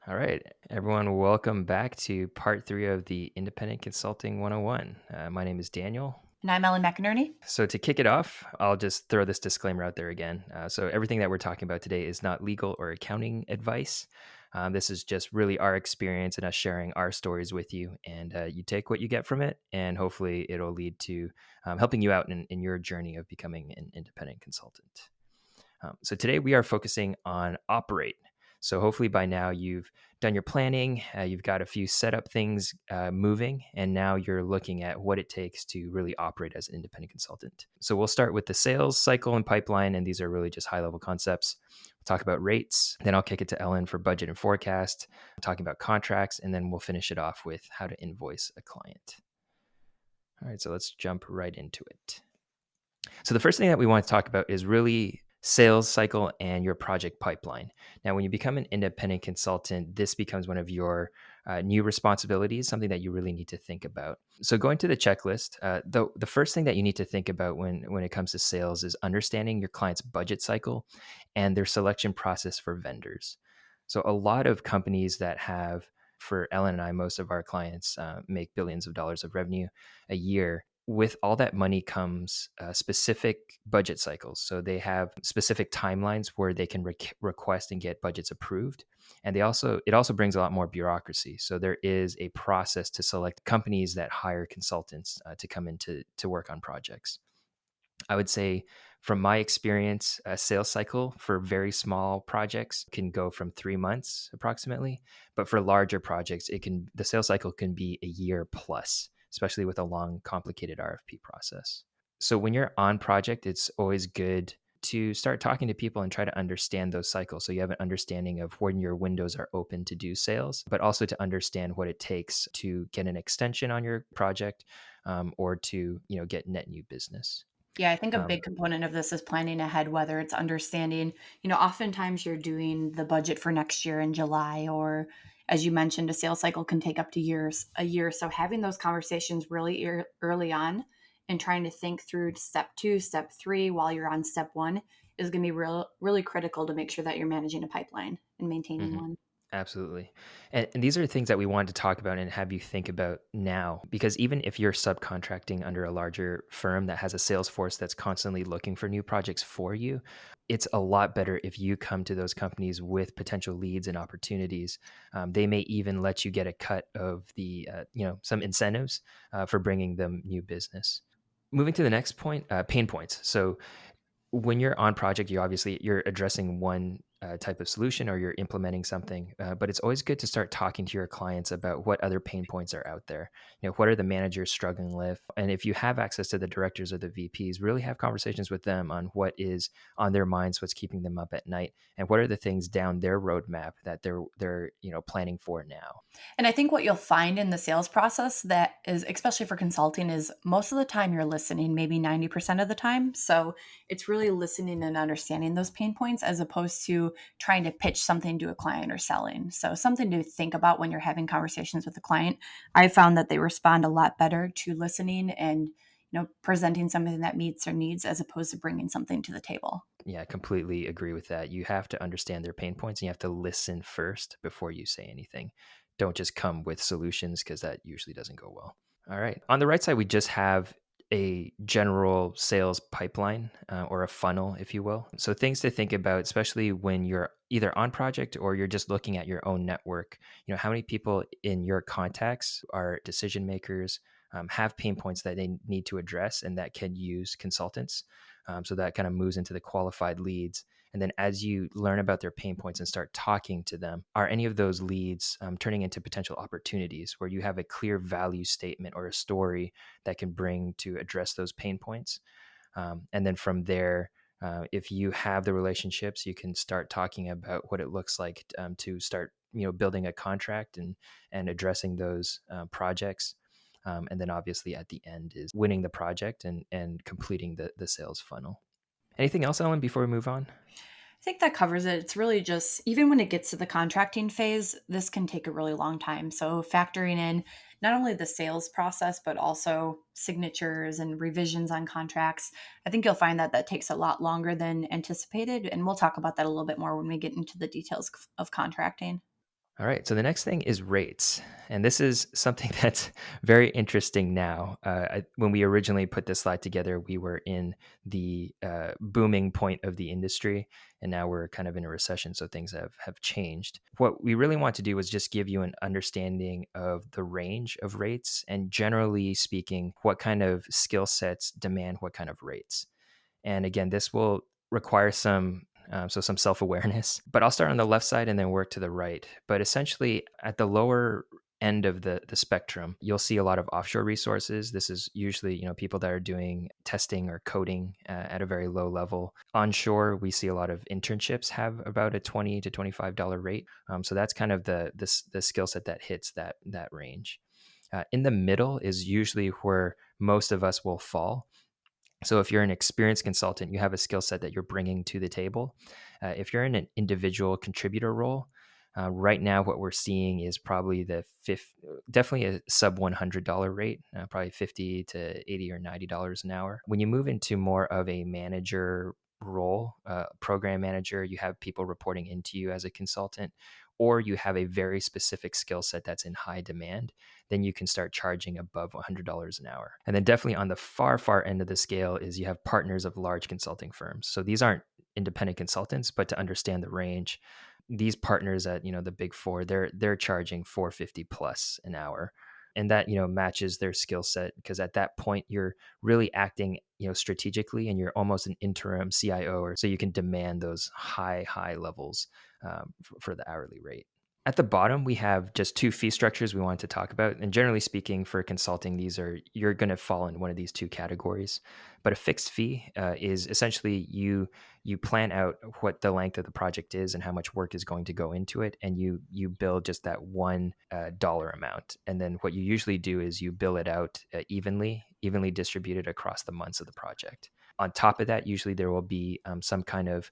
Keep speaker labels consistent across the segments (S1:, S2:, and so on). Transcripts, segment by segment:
S1: All right, everyone, welcome back to part three of the Independent Consulting 101. My name is Daniel.
S2: And I'm Ellen McInerney.
S1: So, to kick it off, I'll just throw this disclaimer out there again. Everything that we're talking about today is not legal or accounting advice. This is just really our experience and us sharing our stories with you. And you take what you get from it, and hopefully, it'll lead to helping you out in your journey of becoming an independent consultant. So today we are focusing on operate. So hopefully by now you've done your planning, you've got a few setup things moving, and now you're looking at what it takes to really operate as an independent consultant. So we'll start with the sales cycle and pipeline, and these are really just high level concepts. We'll talk about rates, then I'll kick it to Ellen for budget and forecast, talking about contracts, and then we'll finish it off with how to invoice a client. All right, so let's jump right into it. So the first thing that we want to talk about is really sales cycle and your project pipeline. Now, when you become an independent consultant, this becomes one of your new responsibilities, something that you really need to think about. So going to the checklist, the first thing that you need to think about when it comes to sales is understanding your client's budget cycle and their selection process for vendors. So a lot of companies that have, for Ellen and I, most of our clients make billions of dollars of revenue a year. With all that money comes specific budget cycles. So they have specific timelines where they can request and get budgets approved. And it also brings a lot more bureaucracy. So there is a process to select companies that hire consultants to come in to work on projects. I would say, from my experience, a sales cycle for very small projects can go from 3 months approximately, but for larger projects, the sales cycle can be a year plus, especially with a long, complicated RFP process. So when you're on project, it's always good to start talking to people and try to understand those cycles, so you have an understanding of when your windows are open to do sales, but also to understand what it takes to get an extension on your project, or to get net new business.
S2: Yeah, I think a
S1: Um,
S2: big component of this is planning ahead, whether it's understanding, oftentimes you're doing the budget for next year in July, or as you mentioned, a sales cycle can take up to a year. So having those conversations really early on and trying to think through step two, step three while you're on step one is going to be really critical to make sure that you're managing a pipeline and maintaining
S1: mhm.
S2: one.
S1: Absolutely. And these are things that we wanted to talk about and have you think about now, because even if you're subcontracting under a larger firm that has a sales force that's constantly looking for new projects for you, it's a lot better if you come to those companies with potential leads and opportunities. They may even let you get a cut of some incentives for bringing them new business. Moving to the next point, pain points. So when you're on project, you're addressing one type of solution, or you're implementing something, but it's always good to start talking to your clients about what other pain points are out there. What are the managers struggling with, and if you have access to the directors or the VPs, really have conversations with them on what is on their minds, what's keeping them up at night, and what are the things down their roadmap that they're planning for now.
S2: And I think what you'll find in the sales process that is, especially for consulting, is most of the time you're listening, maybe 90% of the time. So it's really listening and understanding those pain points as opposed to trying to pitch something to a client or selling. So something to think about when you're having conversations with a client. I found that they respond a lot better to listening and presenting something that meets their needs as opposed to bringing something to the table.
S1: Yeah, I completely agree with that. You have to understand their pain points and you have to listen first before you say anything. Don't just come with solutions, because that usually doesn't go well. All right. On the right side, we just have a general sales pipeline, or a funnel, if you will. So things to think about, especially when you're either on project or you're just looking at your own network. How many people in your contacts are decision makers, have pain points that they need to address and that can use consultants. So that kind of moves into the qualified leads. And then as you learn about their pain points and start talking to them, are any of those leads turning into potential opportunities where you have a clear value statement or a story that can bring to address those pain points? And then from there, if you have the relationships, you can start talking about what it looks like to start building a contract and addressing those projects. And then obviously at the end is winning the project and completing the sales funnel. Anything else, Ellen, before we move on?
S2: I think that covers it. It's really just, even when it gets to the contracting phase, this can take a really long time. So, factoring in not only the sales process, but also signatures and revisions on contracts, I think you'll find that that takes a lot longer than anticipated. And we'll talk about that a little bit more when we get into the details of contracting.
S1: All right. So the next thing is rates. And this is something that's very interesting now. When we originally put this slide together, we were in the booming point of the industry, and now we're kind of in a recession. So things have changed. What we really want to do is just give you an understanding of the range of rates and, generally speaking, what kind of skill sets demand what kind of rates. And again, this will require some self-awareness. But I'll start on the left side and then work to the right. But essentially, at the lower end of the spectrum, you'll see a lot of offshore resources. This is usually, people that are doing testing or coding at a very low level. Onshore, we see a lot of internships have about a $20 to $25 rate. So that's kind of the skill set that hits that range. In the middle is usually where most of us will fall. So if you're an experienced consultant, you have a skill set that you're bringing to the table. If you're in an individual contributor role, right now what we're seeing is probably definitely a sub $100 rate, probably 50 to 80 or $90 an hour. When you move into more of a manager role, program manager, you have people reporting into you as a consultant, or you have a very specific skill set that's in high demand, then you can start charging above $100 an hour. And then definitely on the far end of the scale is you have partners of large consulting firms. So these aren't independent consultants, but to understand the range, these partners at, the big four, they're charging 450 plus an hour. And that, matches their skill set, because at that point you're really acting, strategically, and you're almost an interim CIO, or so you can demand those high levels for the hourly rate. At the bottom, we have just two fee structures we wanted to talk about. And generally speaking, for consulting, you're going to fall in one of these two categories. But a fixed fee is essentially you plan out what the length of the project is and how much work is going to go into it, and you bill just that one dollar amount. And then what you usually do is you bill it out evenly distributed across the months of the project. On top of that, usually there will be some kind of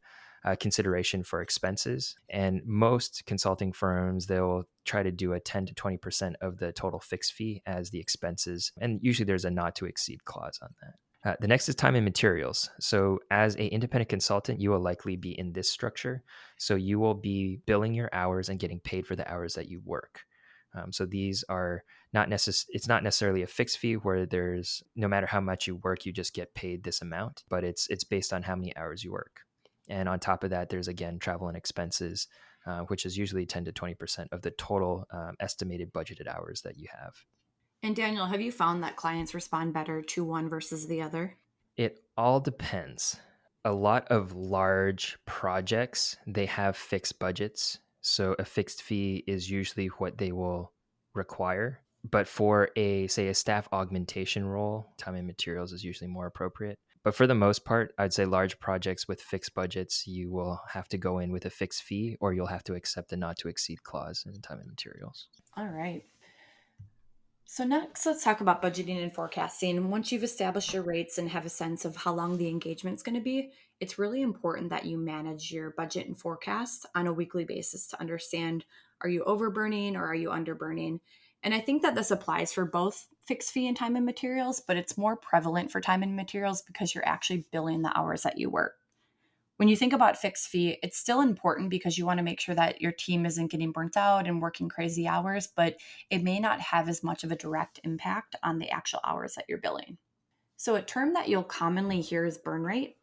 S1: consideration for expenses. And most consulting firms, they'll try to do a 10 to 20% of the total fixed fee as the expenses. And usually there's a not to exceed clause on that. The next is time and materials. So as an independent consultant, you will likely be in this structure. So you will be billing your hours and getting paid for the hours that you work. So these are it's not necessarily a fixed fee where there's, no matter how much you work, you just get paid this amount, but it's based on how many hours you work. And on top of that, there's, again, travel and expenses, which is usually 10 to 20% of the total estimated budgeted hours that you have.
S2: And Daniel, have you found that clients respond better to one versus the other?
S1: It all depends. A lot of large projects, they have fixed budgets. So a fixed fee is usually what they will require. But for say a staff augmentation role, time and materials is usually more appropriate. But for the most part, I'd say large projects with fixed budgets, you will have to go in with a fixed fee, or you'll have to accept a not to exceed clause in time and materials.
S2: All right. So next, let's talk about budgeting and forecasting. Once you've established your rates and have a sense of how long the engagement's going to be, it's really important that you manage your budget and forecast on a weekly basis to understand, are you overburning or are you underburning? And I think that this applies for both fixed fee and time and materials, but it's more prevalent for time and materials because you're actually billing the hours that you work. When you think about fixed fee, it's still important because you want to make sure that your team isn't getting burnt out and working crazy hours, but it may not have as much of a direct impact on the actual hours that you're billing. So, a term that you'll commonly hear is burn rate.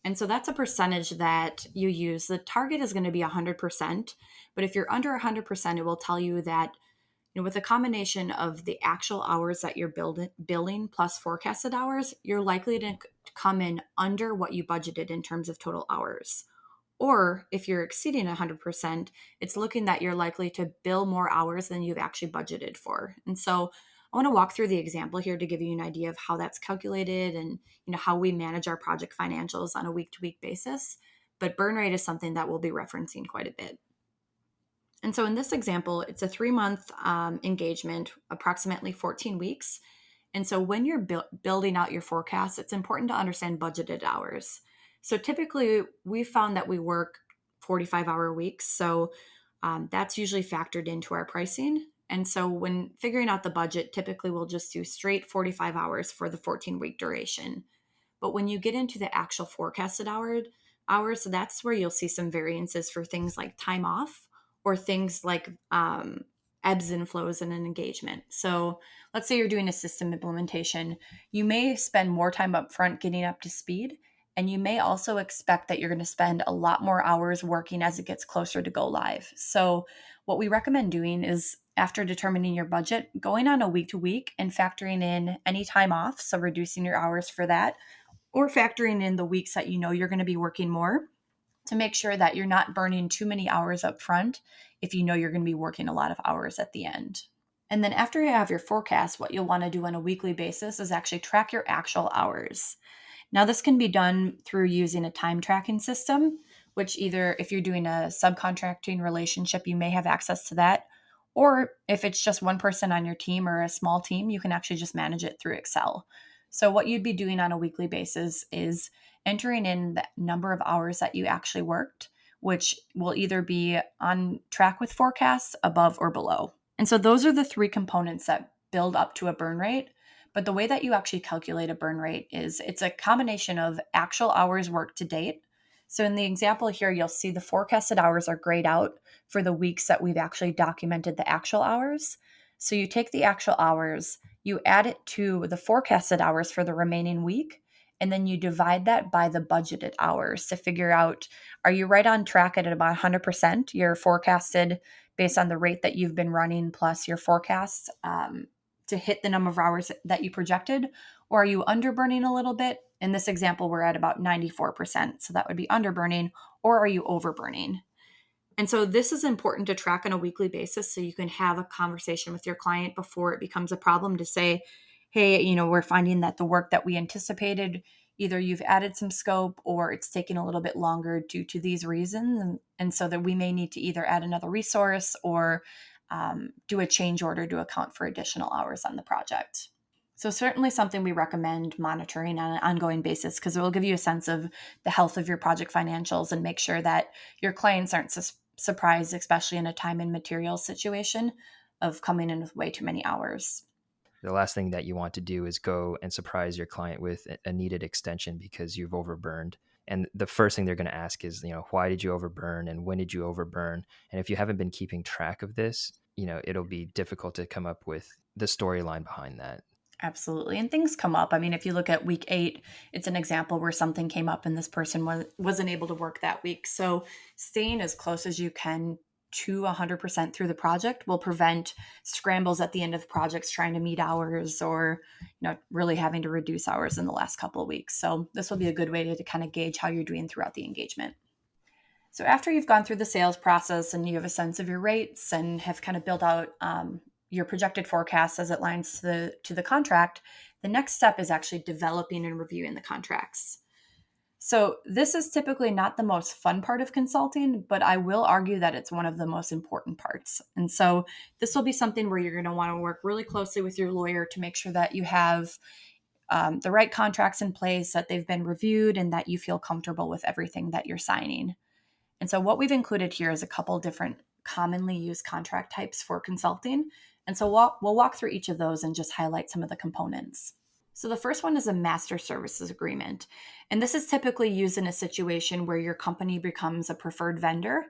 S2: And so that's a percentage that you use. The target is going to be 100%, but if you're under 100%, it will tell you that, with a combination of the actual hours that you're billing plus forecasted hours, you're likely to come in under what you budgeted in terms of total hours. Or if you're exceeding 100%, it's looking that you're likely to bill more hours than you've actually budgeted for. And so I want to walk through the example here to give you an idea of how that's calculated and how we manage our project financials on a week-to-week basis. But burn rate is something that we'll be referencing quite a bit. And so in this example, it's a 3-month engagement, approximately 14 weeks. And so when you're building out your forecast, it's important to understand budgeted hours. So typically, we found that we work 45-hour weeks. So that's usually factored into our pricing. And so when figuring out the budget, typically we'll just do straight 45 hours for the 14-week duration. But when you get into the actual forecasted hours, so that's where you'll see some variances for things like time off or things like ebbs and flows in an engagement. So let's say you're doing a system implementation. You may spend more time up front getting up to speed, and you may also expect that you're going to spend a lot more hours working as it gets closer to go live. So, what we recommend doing is after determining your budget, going on a week to week and factoring in any time off. So, reducing your hours for that, or factoring in the weeks that you know you're going to be working more to make sure that you're not burning too many hours up front if you know you're going to be working a lot of hours at the end. And then after you have your forecast, what you'll want to do on a weekly basis is actually track your actual hours. Now, this can be done through using a time tracking system, which either if you're doing a subcontracting relationship, you may have access to that. Or if it's just one person on your team or a small team, you can actually just manage it through Excel. So, what you'd be doing on a weekly basis is entering in the number of hours that you actually worked, which will either be on track with forecasts, above or below. And so, those are the three components that build up to a burn rate. But the way that you actually calculate a burn rate is it's a combination of actual hours worked to date. So in the example here, you'll see the forecasted hours are grayed out for the weeks that we've actually documented the actual hours. So you take the actual hours, you add it to the forecasted hours for the remaining week, and then you divide that by the budgeted hours to figure out, are you right on track at about 100%? You're forecasted based on the rate that you've been running plus your forecasts to hit the number of hours that you projected? Or are you underburning a little bit? In this example, we're at about 94%. So that would be underburning. Or are you overburning? And so this is important to track on a weekly basis so you can have a conversation with your client before it becomes a problem to say, hey, we're finding that the work that we anticipated, either you've added some scope or it's taking a little bit longer due to these reasons. And so that we may need to either add another resource or do a change order to account for additional hours on the project. So, certainly something we recommend monitoring on an ongoing basis because it will give you a sense of the health of your project financials and make sure that your clients aren't surprised, especially in a time and materials situation, of coming in with way too many hours.
S1: The last thing that you want to do is go and surprise your client with a needed extension because you've overburned. And the first thing they're going to ask is, why did you overburn and when did you overburn? And if you haven't been keeping track of this, it'll be difficult to come up with the storyline behind that.
S2: Absolutely. And things come up. I mean, if you look at week 8, it's an example where something came up and this person wasn't able to work that week. So staying as close as you can to 100% through the project will prevent scrambles at the end of the projects trying to meet hours or really having to reduce hours in the last couple of weeks. So this will be a good way to kind of gauge how you're doing throughout the engagement. So after you've gone through the sales process and you have a sense of your rates and have kind of built out your projected forecast as it lines to the contract, the next step is actually developing and reviewing the contracts. So this is typically not the most fun part of consulting, but I will argue that it's one of the most important parts. And so this will be something where you're going to want to work really closely with your lawyer to make sure that you have the right contracts in place, that they've been reviewed, and that you feel comfortable with everything that you're signing. And so what we've included here is a couple different commonly used contract types for consulting. And so we'll walk through each of those and just highlight some of the components. So the first one is a master services agreement. And this is typically used in a situation where your company becomes a preferred vendor.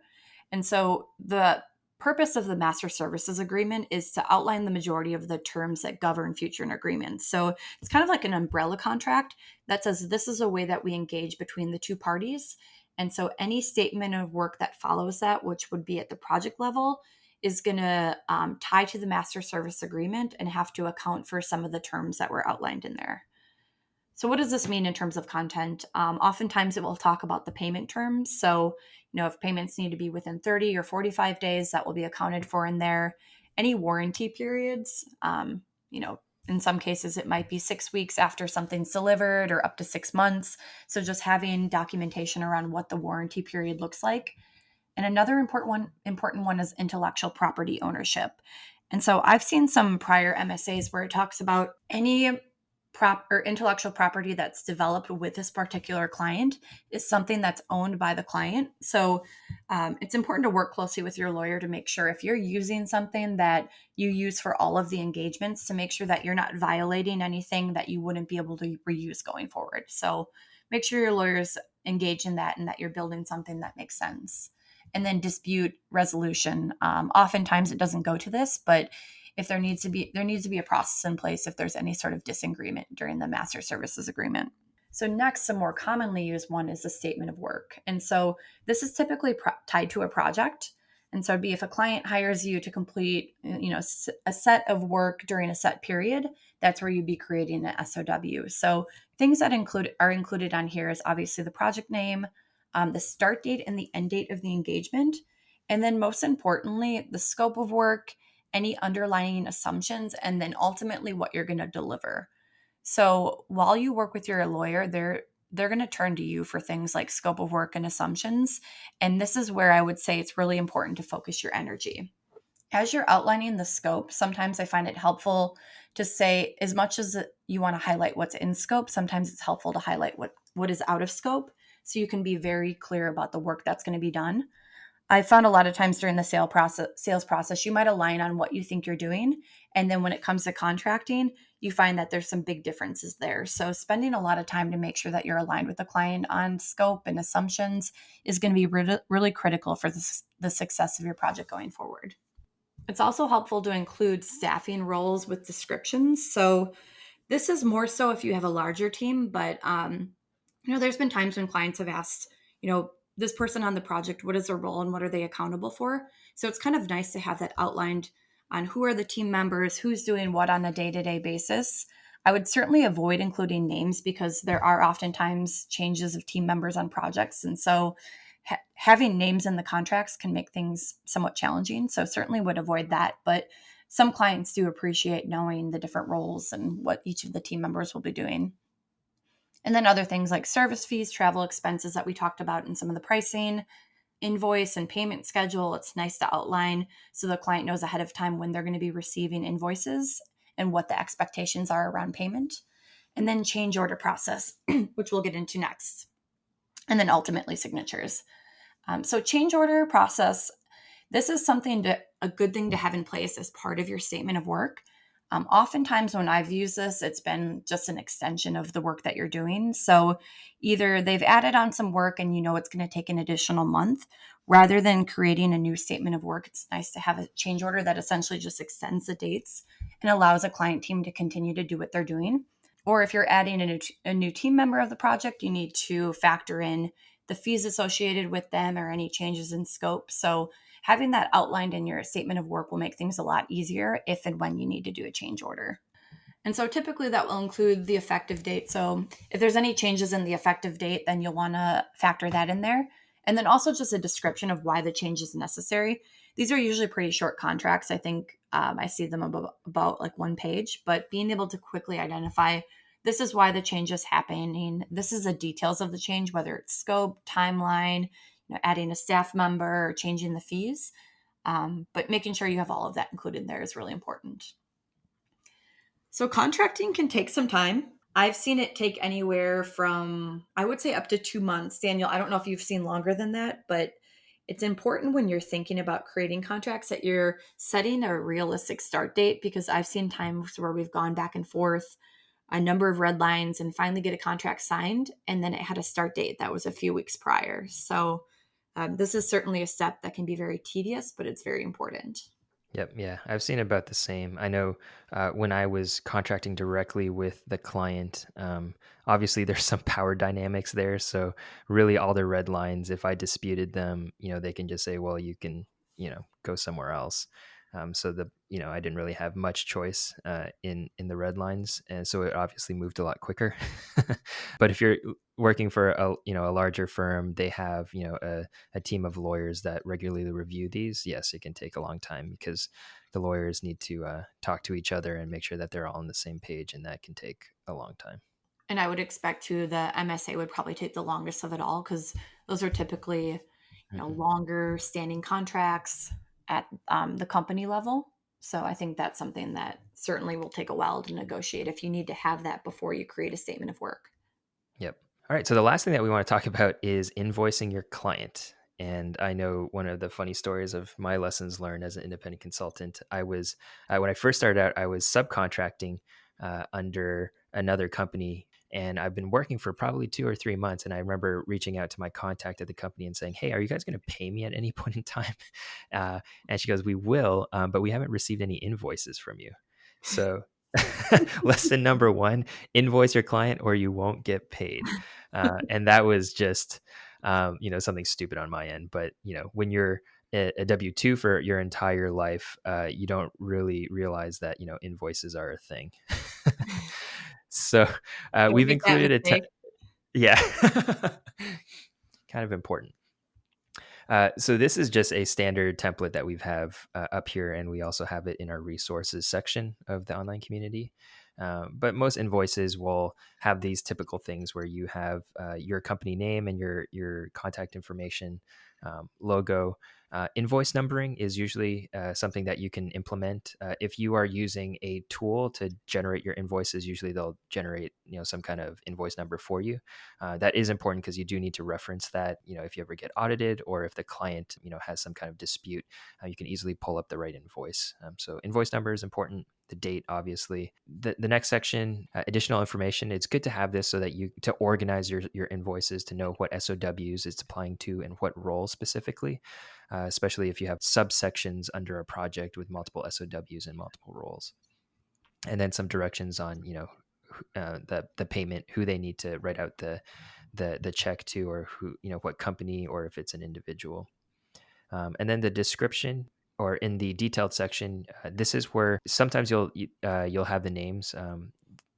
S2: And so the purpose of the master services agreement is to outline the majority of the terms that govern future agreements. So it's kind of like an umbrella contract that says this is a way that we engage between the two parties. And so any statement of work that follows that, which would be at the project level, is going to tie to the master service agreement and have to account for some of the terms that were outlined in there. So what does this mean in terms of content? Oftentimes it will talk about the payment terms. So, if payments need to be within 30 or 45 days, that will be accounted for in there. Any warranty periods, in some cases it might be 6 weeks after something's delivered or up to 6 months. So just having documentation around what the warranty period looks like. And another important one is intellectual property ownership. And so I've seen some prior MSAs where it talks about any intellectual property that's developed with this particular client is something that's owned by the client. So it's important to work closely with your lawyer to make sure if you're using something that you use for all of the engagements to make sure that you're not violating anything that you wouldn't be able to reuse going forward. So make sure your lawyer's engaged in that and that you're building something that makes sense. and then dispute resolution. Oftentimes it doesn't go to this, but if there needs to be a process in place if there's any sort of disagreement during the master services agreement. So next, a more commonly used one is the statement of work. And so this is typically tied to a project. And so it'd be if a client hires you to complete, a set of work during a set period, that's where you'd be creating an SOW. So things that are included on here is obviously the project name, the start date and the end date of the engagement, and then most importantly, the scope of work, any underlying assumptions, and then ultimately what you're going to deliver. So while you work with your lawyer, they're going to turn to you for things like scope of work and assumptions. And this is where I would say it's really important to focus your energy. As you're outlining the scope, sometimes I find it helpful to say, as much as you want to highlight what's in scope, sometimes it's helpful to highlight what is out of scope so you can be very clear about the work that's going to be done. I found a lot of times during the sales process, you might align on what you think you're doing. And then when it comes to contracting, you find that there's some big differences there. So spending a lot of time to make sure that you're aligned with the client on scope and assumptions is going to be really, really critical for the success of your project going forward. It's also helpful to include staffing roles with descriptions. So this is more so if you have a larger team, but there's been times when clients have asked, this person on the project, what is their role and what are they accountable for? So it's kind of nice to have that outlined on who are the team members, who's doing what on a day-to-day basis. I would certainly avoid including names because there are oftentimes changes of team members on projects. And so having names in the contracts can make things somewhat challenging. So certainly would avoid that. But some clients do appreciate knowing the different roles and what each of the team members will be doing. And then other things like service fees, travel expenses that we talked about in some of the pricing, invoice and payment schedule. It's nice to outline so the client knows ahead of time when they're going to be receiving invoices and what the expectations are around payment. And then change order process, which we'll get into next. And then ultimately signatures. So change order process, this is a good thing to have in place as part of your statement of work. Oftentimes when I've used this, it's been just an extension of the work that you're doing. So either they've added on some work and it's going to take an additional month, rather than creating a new statement of work. It's nice to have a change order that essentially just extends the dates and allows a client team to continue to do what they're doing. Or if you're adding a new team member of the project, you need to factor in the fees associated with them or any changes in scope. So having that outlined in your statement of work will make things a lot easier if and when you need to do a change order. And so typically that will include the effective date. So if there's any changes in the effective date, then you'll want to factor that in there. And then also just a description of why the change is necessary. These are usually pretty short contracts. I think I see them about like one page, but being able to quickly identify this is why the change is happening. This is the details of the change, whether it's scope, timeline, adding a staff member, or changing the fees. But making sure you have all of that included there is really important. So contracting can take some time. I've seen it take anywhere from, I would say, up to 2 months. Daniel, I don't know if you've seen longer than that, but it's important when you're thinking about creating contracts that you're setting a realistic start date, because I've seen times where we've gone back and forth a number of red lines and finally get a contract signed, and then it had a start date that was a few weeks prior. So this is certainly a step that can be very tedious, but it's very important.
S1: Yep. Yeah. I've seen about the same. I know when I was contracting directly with the client, obviously there's some power dynamics there. So really all the red lines, if I disputed them, they can just say, well, you can, go somewhere else. So I didn't really have much choice in the red lines. And so it obviously moved a lot quicker. But if you're working for a larger firm, they have, a team of lawyers that regularly review these. Yes, it can take a long time because the lawyers need to talk to each other and make sure that they're all on the same page, and that can take a long time.
S2: And I would expect too the MSA would probably take the longest of it all, because those are typically
S1: Hmm.
S2: longer standing contracts at the company level. So I think that's something that certainly will take a while to negotiate if you need to have that before you create a statement of work.
S1: Yep. All right. So the last thing that we want to talk about is invoicing your client. And I know one of the funny stories of my lessons learned as an independent consultant, I was, when I first started out, I was subcontracting under another company. And I've been working for probably 2 or 3 months. And I remember reaching out to my contact at the company and saying, "Hey, are you guys going to pay me at any point in time?" And she goes, "We will, but we haven't received any invoices from you." So lesson number one: invoice your client or you won't get paid. And that was just, something stupid on my end. But when you're a W-2 for your entire life, you don't really realize that invoices are a thing. So
S2: Don't
S1: we've
S2: make that
S1: included
S2: mistake.
S1: yeah, kind of important. So this is just a standard template that we have up here, and we also have it in our resources section of the online community. But most invoices will have these typical things where you have your company name and your contact information, logo. Invoice numbering is usually something that you can implement if you are using a tool to generate your invoices. Usually, they'll generate some kind of invoice number for you. That is important because you do need to reference that. If you ever get audited or if the client has some kind of dispute, you can easily pull up the right invoice. So invoice number is important. The date, obviously. The next section, additional information. It's good to have this so that you to organize your invoices, to know what SOWs it's applying to and what role specifically, especially if you have subsections under a project with multiple SOWs and multiple roles. And then some directions on the payment, who they need to write out the check to, or who what company, or if it's an individual. And then the description, or in the detailed section, this is where sometimes you'll have the names.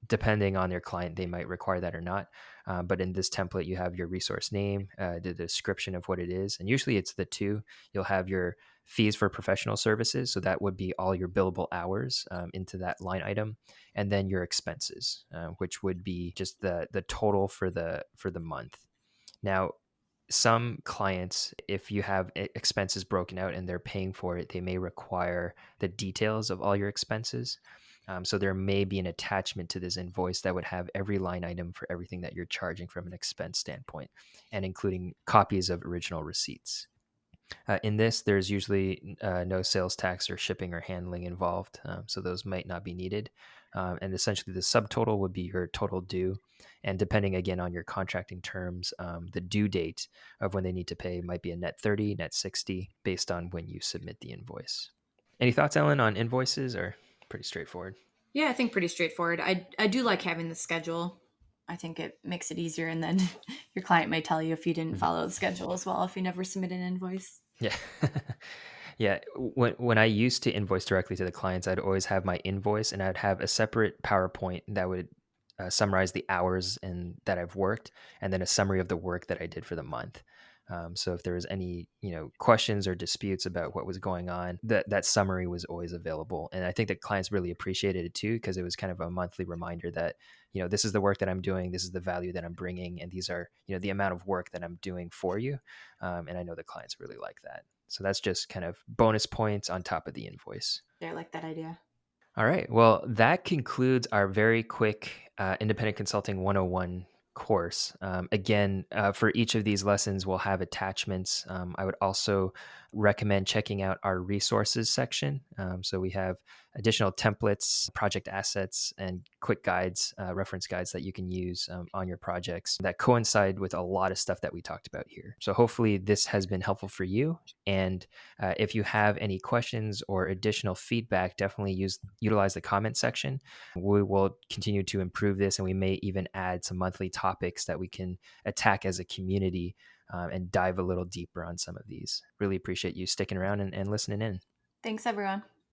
S1: Depending on their client, they might require that or not. But in this template, you have your resource name, the description of what it is, and usually it's the two. You'll have your fees for professional services, so that would be all your billable hours into that line item, and then your expenses, which would be just the total for the month. Now, some clients, if you have expenses broken out and they're paying for it, they may require the details of all your expenses. So there may be an attachment to this invoice that would have every line item for everything that you're charging from an expense standpoint, and including copies of original receipts. In this, there's usually no sales tax or shipping or handling involved, so those might not be needed. And essentially, the subtotal would be your total due. And depending again on your contracting terms, the due date of when they need to pay might be a net 30, net 60, based on when you submit the invoice. Any thoughts, Ellen, on invoices, or pretty straightforward?
S2: Yeah, I think pretty straightforward. I do like having the schedule. I think it makes it easier, and then your client may tell you if you didn't
S1: Mhm.
S2: follow the schedule as well if you never submit an invoice.
S1: Yeah. Yeah. When I used to invoice directly to the clients, I'd always have my invoice, and I'd have a separate PowerPoint that would summarize the hours and that I've worked, and then a summary of the work that I did for the month. So if there was any questions or disputes about what was going on, that summary was always available. And I think that clients really appreciated it too, because it was kind of a monthly reminder that this is the work that I'm doing, this is the value that I'm bringing, and these are the amount of work that I'm doing for you. And I know the clients really like that. So that's just kind of bonus points on top of the invoice.
S2: Yeah, I like that idea.
S1: All right. Well, that concludes our very quick Independent Consulting 101 course. Again, for each of these lessons, we'll have attachments. I would also recommend checking out our resources section. So we have additional templates, project assets, and quick guides, reference guides that you can use on your projects that coincide with a lot of stuff that we talked about here. So hopefully this has been helpful for you. And if you have any questions or additional feedback, definitely utilize the comment section. We will continue to improve this, and we may even add some monthly topics that we can attack as a community and dive a little deeper on some of these. Really appreciate you sticking around and listening in.
S2: Thanks, everyone.